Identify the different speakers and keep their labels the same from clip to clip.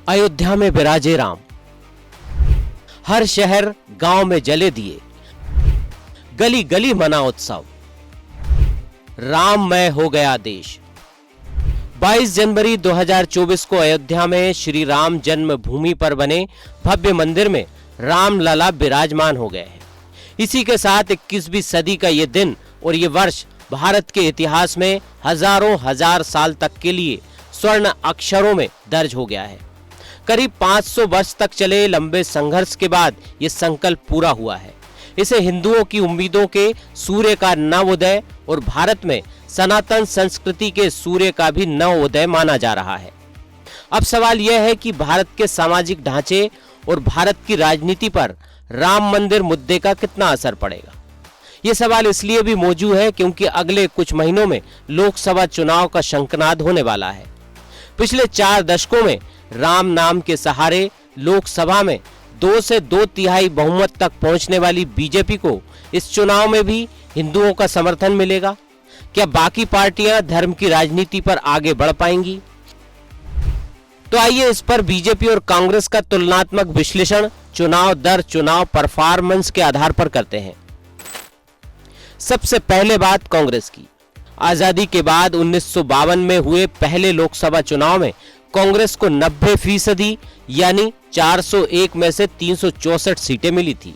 Speaker 1: अयोध्या में विराजे राम, हर शहर गांव में जले दिए, गली गली मना उत्सव, राममय हो गया देश। 22 जनवरी 2024 को अयोध्या में श्री राम जन्मभूमि पर बने भव्य मंदिर में रामलला विराजमान हो गए हैं। इसी के साथ 21वीं सदी का ये दिन और ये वर्ष भारत के इतिहास में हजारों हजार साल तक के लिए स्वर्ण अक्षरों में दर्ज हो गया है। करीब 500 वर्ष तक चले लंबे संघर्ष के बाद ये संकल्प पूरा हुआ है। इसे हिंदुओं की उम्मीदों के सूर्य का नवोदय और भारत में सनातन संस्कृति के सूर्य का भी नवोदय माना जा रहा है। अब सवाल यह है कि भारत के सामाजिक ढांचे और भारत की राजनीति पर राम मंदिर मुद्दे का कितना असर पड़ेगा। ये सवाल इसलिए भी मौजूद है क्योंकि अगले कुछ महीनों में लोकसभा चुनाव का शंखनाद होने वाला है। पिछले 4 दशकों में राम नाम के सहारे लोकसभा में 2 से 2 तिहाई बहुमत तक पहुंचने वाली बीजेपी को इस चुनाव में भी हिंदुओं का समर्थन मिलेगा? क्या बाकी पार्टियां धर्म की राजनीति पर आगे बढ़ पाएंगी? तो आइए इस पर बीजेपी और कांग्रेस का तुलनात्मक विश्लेषण चुनाव दर चुनाव परफॉर्मेंस के आधार पर करते हैं। सबसे पहले बात कांग्रेस की। आजादी के बाद 1952 में हुए पहले लोकसभा चुनाव में कांग्रेस को 90% यानी 401 में से 364 सीटें मिली थी।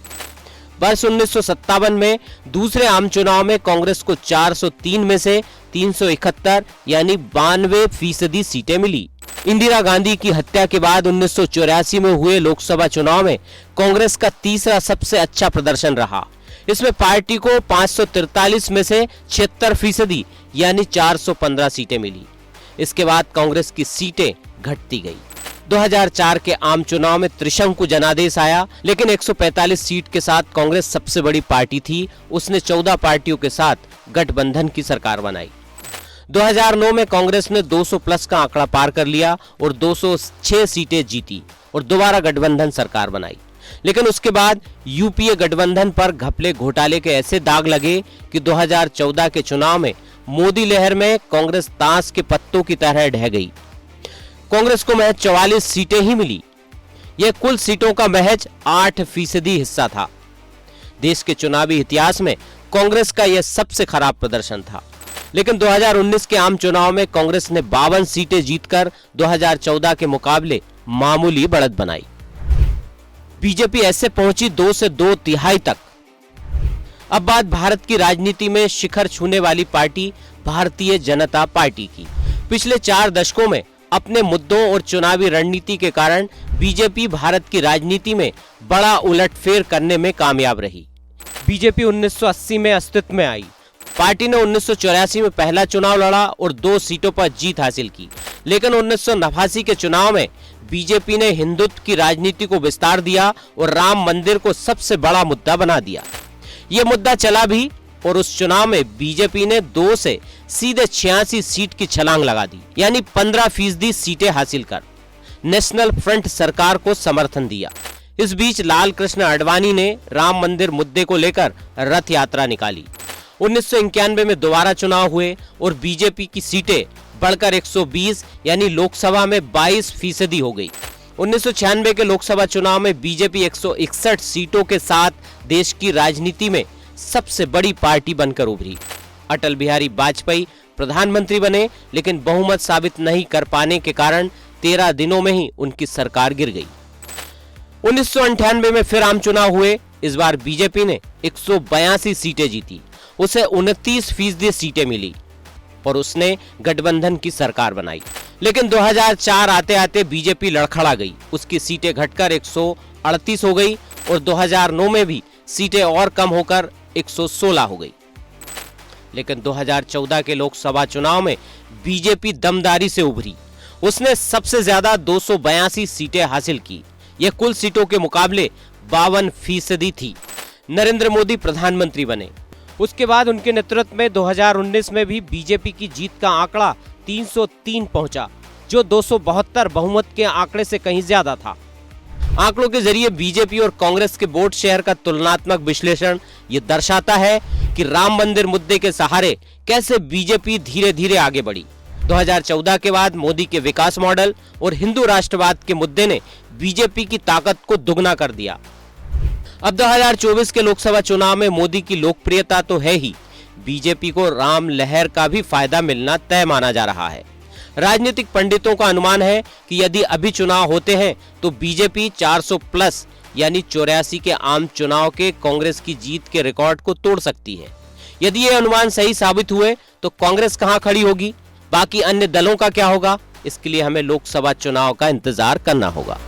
Speaker 1: वर्ष 1957 में दूसरे आम चुनाव में कांग्रेस को 403 में से 371 यानी 92% सीटें मिली। इंदिरा गांधी की हत्या के बाद 1984 में हुए लोकसभा चुनाव में कांग्रेस का तीसरा सबसे अच्छा प्रदर्शन रहा। इसमें पार्टी को 543 में से 76% यानी 415 सीटें मिली। इसके बाद कांग्रेस की सीटें घटती गई। 2004 के आम चुनाव में त्रिशंकु जनादेश आया, लेकिन 145 सीट के साथ कांग्रेस सबसे बड़ी पार्टी थी। उसने 14 पार्टियों के साथ गठबंधन की सरकार बनाई। 2009 में कांग्रेस ने 200 प्लस का आंकड़ा पार कर लिया और 206 सीटें जीती और दोबारा गठबंधन सरकार बनाई। लेकिन उसके बाद यूपीए गठबंधन पर घपले घोटाले के ऐसे दाग लगे कि 2014 के चुनाव में मोदी लहर में कांग्रेस ताश के पत्तों की तरह ढह गई। कांग्रेस को महज 44 सीटें ही मिली। यह कुल सीटों का महज 8% हिस्सा था। देश के चुनावी इतिहास में कांग्रेस का यह सबसे खराब प्रदर्शन था। लेकिन 2019 के आम चुनाव में कांग्रेस ने 52 सीटें जीतकर 2014 के मुकाबले मामूली बढ़त बनाई। बीजेपी ऐसे पहुंची 2 से 2 तिहाई तक। अब बात भारत की राजनीति में शिखर छूने वाली पार्टी भारतीय जनता पार्टी की। पिछले 4 दशकों में अपने मुद्दों और चुनावी रणनीति के कारण बीजेपी भारत की राजनीति में बड़ा उलटफेर करने में कामयाब रही। बीजेपी 1980 में अस्तित्व में आई। पार्टी ने 1984 में पहला चुनाव लड़ा और 2 सीटों पर जीत हासिल की। लेकिन 1989 के चुनाव में बीजेपी ने हिंदुत्व की राजनीति को विस्तार दिया और राम मंदिर को सबसे बड़ा मुद्दा बना दिया। यह मुद्दा चला भी और उस चुनाव में बीजेपी ने 2 से सीधे 86 सीट की छलांग लगा दी, यानी 15% सीटें हासिल कर नेशनल फ्रंट सरकार को समर्थन दिया। इस बीच लाल कृष्ण आडवाणी ने राम मंदिर मुद्दे को लेकर रथ यात्रा निकाली। 1991 में दोबारा चुनाव हुए और बीजेपी की सीटें बढ़कर 120 यानी लोकसभा में 22% हो गई। 1996 के लोकसभा चुनाव में बीजेपी 161 सीटों के साथ देश की राजनीति में सबसे बड़ी पार्टी बनकर उभरी। अटल बिहारी वाजपेयी प्रधानमंत्री बने, लेकिन बहुमत साबित नहीं कर पाने के कारण 13 दिनों में ही उनकी सरकार गिर गई। 1998 में फिर आम चुनाव हुए। इस बार बीजेपी ने 182 सीटें जीती। उसे 29% सीटें मिली और उसने गठबंधन की सरकार बनाई। लेकिन 2004 आते आते बीजेपी लड़खड़ा गई। उसकी सीटें घटकर 138 हो गई और 2009 में भी सीटें और कम होकर 116 हो गई। लेकिन 2014 के लोकसभा चुनाव में बीजेपी दमदारी से उभरी। उसने सबसे ज्यादा 282 सीटें हासिल की। यह कुल सीटों के मुकाबले 52% थी। नरेंद्र मोदी प्रधानमंत्री बने। उसके बाद उनके नेतृत्व में 2019 में भी बीजेपी की जीत का आंकड़ा 303 पहुंचा, जो 272 बहुमत के आंकड़े से कहीं ज्यादा था। आंकड़ों के जरिए बीजेपी और कांग्रेस के वोट शेयर का तुलनात्मक विश्लेषण ये दर्शाता है कि राम मंदिर मुद्दे के सहारे कैसे बीजेपी धीरे धीरे आगे बढ़ी। 2014 के बाद मोदी के विकास मॉडल और हिंदू राष्ट्रवाद के मुद्दे ने बीजेपी की ताकत को दुगना कर दिया। अब 2024 के लोकसभा चुनाव में मोदी की लोकप्रियता तो है ही, बीजेपी को राम लहर का भी फायदा मिलना तय माना जा रहा है। राजनीतिक पंडितों का अनुमान है कि यदि अभी चुनाव होते हैं तो बीजेपी 400 प्लस यानी 84 के आम चुनाव के कांग्रेस की जीत के रिकॉर्ड को तोड़ सकती है। यदि ये अनुमान सही साबित हुए तो कांग्रेस कहां खड़ी होगी, बाकी अन्य दलों का क्या होगा, इसके लिए हमें लोकसभा चुनाव का इंतजार करना होगा।